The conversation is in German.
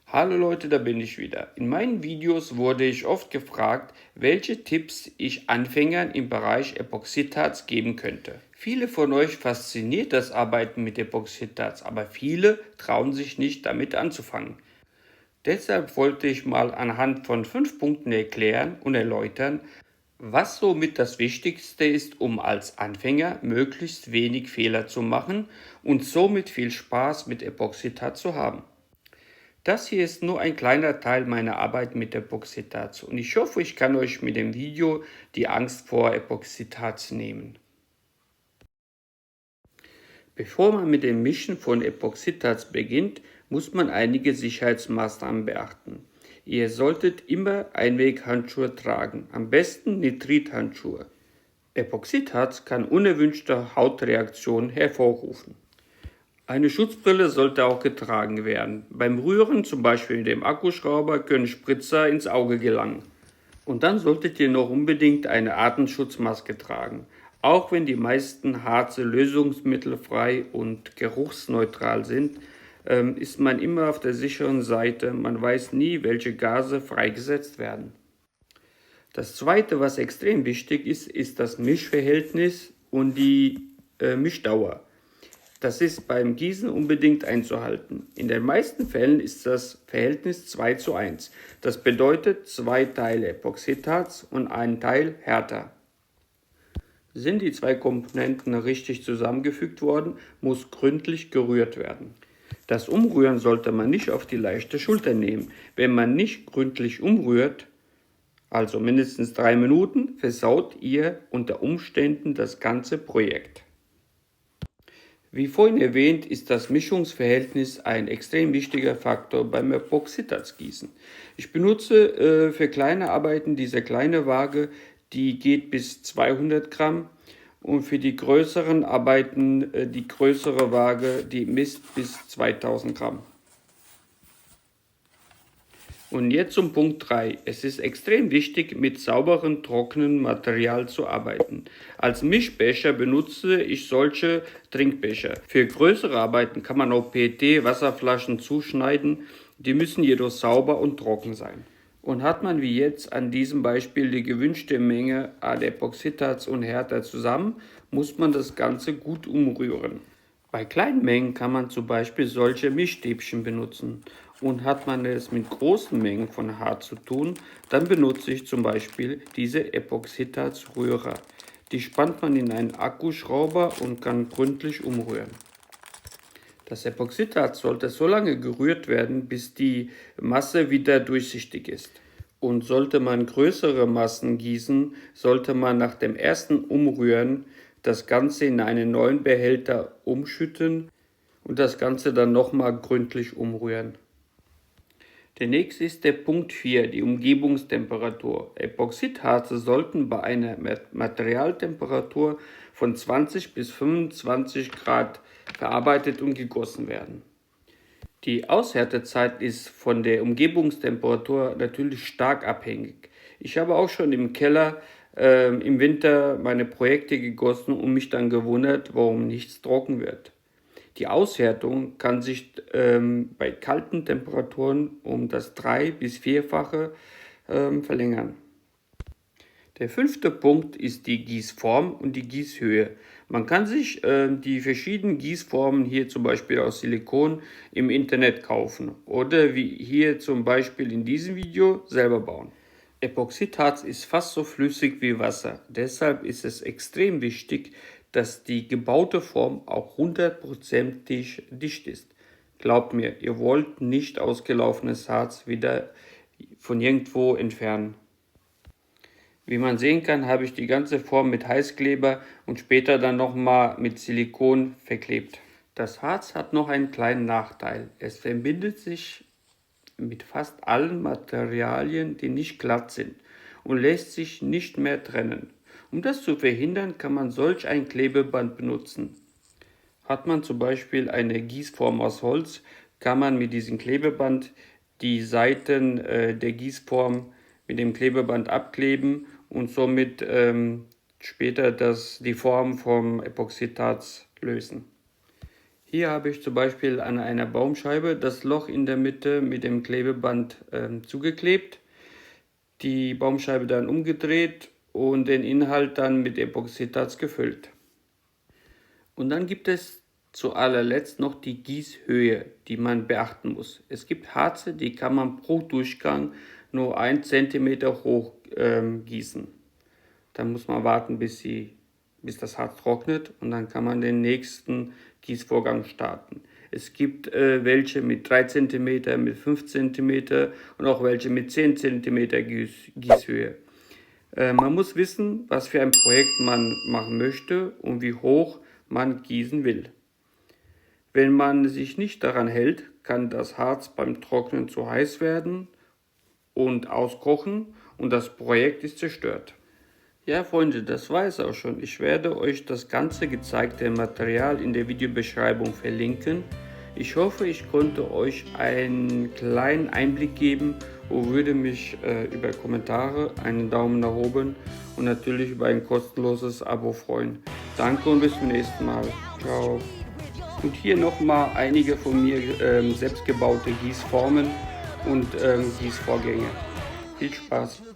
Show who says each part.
Speaker 1: Hallo Leute, da bin ich wieder. In meinen Videos wurde ich oft gefragt, welche Tipps ich Anfängern im Bereich Epoxidharz geben könnte. Viele von euch fasziniert das Arbeiten mit Epoxidharz, aber viele trauen sich nicht damit anzufangen. Deshalb wollte ich mal anhand von 5 Punkten erklären und erläutern, was somit das Wichtigste ist, um als Anfänger möglichst wenig Fehler zu machen und somit viel Spaß mit Epoxidharz zu haben. Das hier ist nur ein kleiner Teil meiner Arbeit mit Epoxidharz und ich hoffe, ich kann euch mit dem Video die Angst vor Epoxidharz nehmen. Bevor man mit dem Mischen von Epoxidharz beginnt, muss man einige Sicherheitsmaßnahmen beachten. Ihr solltet immer Einweghandschuhe tragen, am besten Nitrithandschuhe. Epoxidharz kann unerwünschte Hautreaktionen hervorrufen. Eine Schutzbrille sollte auch getragen werden. Beim Rühren, zum Beispiel mit dem Akkuschrauber, können Spritzer ins Auge gelangen. Und dann solltet ihr noch unbedingt eine Atemschutzmaske tragen. Auch wenn die meisten Harze lösungsmittelfrei und geruchsneutral sind, ist man immer auf der sicheren Seite. Man weiß nie, welche Gase freigesetzt werden. Das zweite, was extrem wichtig ist, ist das Mischverhältnis und die Mischdauer. Das ist beim Gießen unbedingt einzuhalten. In den meisten Fällen ist das Verhältnis 2:1. Das bedeutet 2 Teile Epoxidharz und 1 Teil Härter. Sind die 2 Komponenten richtig zusammengefügt worden, muss gründlich gerührt werden. Das Umrühren sollte man nicht auf die leichte Schulter nehmen. Wenn man nicht gründlich umrührt, also mindestens 3 Minuten, versaut ihr unter Umständen das ganze Projekt. Wie vorhin erwähnt, ist das Mischungsverhältnis ein extrem wichtiger Faktor beim Epoxidharzgießen. Ich benutze für kleine Arbeiten diese kleine Waage, die geht bis 200 Gramm und für die größeren Arbeiten die größere Waage, die misst bis 2000 Gramm. Und jetzt zum Punkt 3. Es ist extrem wichtig, mit sauberem, trockenem Material zu arbeiten. Als Mischbecher benutze ich solche Trinkbecher. Für größere Arbeiten kann man auch PET-Wasserflaschen zuschneiden, die müssen jedoch sauber und trocken sein. Und hat man wie jetzt an diesem Beispiel die gewünschte Menge an Epoxidharz und Härter zusammen, muss man das Ganze gut umrühren. Bei kleinen Mengen kann man zum Beispiel solche Mischstäbchen benutzen. Und hat man es mit großen Mengen von Harz zu tun, dann benutze ich zum Beispiel diese Epoxidharzrührer. Die spannt man in einen Akkuschrauber und kann gründlich umrühren. Das Epoxidharz sollte so lange gerührt werden, bis die Masse wieder durchsichtig ist. Und sollte man größere Massen gießen, sollte man nach dem ersten Umrühren das Ganze in einen neuen Behälter umschütten und das Ganze dann nochmal gründlich umrühren. Der nächste ist der Punkt 4, die Umgebungstemperatur. Epoxidharze sollten bei einer Materialtemperatur von 20 bis 25 Grad verarbeitet und gegossen werden. Die Aushärtezeit ist von der Umgebungstemperatur natürlich stark abhängig. Ich habe auch schon im Keller im Winter meine Projekte gegossen und mich dann gewundert, warum nichts trocken wird. Die Aushärtung kann sich bei kalten Temperaturen um das 3- bis 4-fache verlängern. Der 5. Punkt ist die Gießform und die Gießhöhe. Man kann sich die verschiedenen Gießformen hier zum Beispiel aus Silikon im Internet kaufen oder wie hier zum Beispiel in diesem Video selber bauen. Epoxidharz ist fast so flüssig wie Wasser. Deshalb ist es extrem wichtig, dass die gebaute Form auch 100% dicht ist. Glaubt mir, ihr wollt nicht ausgelaufenes Harz wieder von irgendwo entfernen. Wie man sehen kann, habe ich die ganze Form mit Heißkleber und später dann nochmal mit Silikon verklebt. Das Harz hat noch einen kleinen Nachteil. Es verbindet sich mit fast allen Materialien, die nicht glatt sind und lässt sich nicht mehr trennen. Um das zu verhindern, kann man solch ein Klebeband benutzen. Hat man zum Beispiel eine Gießform aus Holz, kann man mit diesem Klebeband die Seiten der Gießform mit dem Klebeband abkleben und somit später die Form vom Epoxidharz lösen. Hier habe ich zum Beispiel an einer Baumscheibe das Loch in der Mitte mit dem Klebeband zugeklebt, die Baumscheibe dann umgedreht und den Inhalt dann mit Epoxidharz gefüllt. Und dann gibt es zu allerletzt noch die Gießhöhe, die man beachten muss. Es gibt Harze, die kann man pro Durchgang nur 1 cm hoch gießen. Dann muss man warten, bis das Harz trocknet, und dann kann man den nächsten Gießvorgang starten. Es gibt welche mit 3 cm, mit 5 cm und auch welche mit 10 cm Gießhöhe. Man muss wissen, was für ein Projekt man machen möchte und wie hoch man gießen will. Wenn man sich nicht daran hält, kann das Harz beim Trocknen zu heiß werden und auskochen und das Projekt ist zerstört. Ja, Freunde, das war es auch schon. Ich werde euch das ganze gezeigte Material in der Videobeschreibung verlinken. Ich hoffe, ich konnte euch einen kleinen Einblick geben und würde mich über Kommentare, einen Daumen nach oben und natürlich über ein kostenloses Abo freuen. Danke und bis zum nächsten Mal. Ciao. Und hier nochmal einige von mir selbst gebaute Gießformen und Gießvorgänge. Viel Spaß!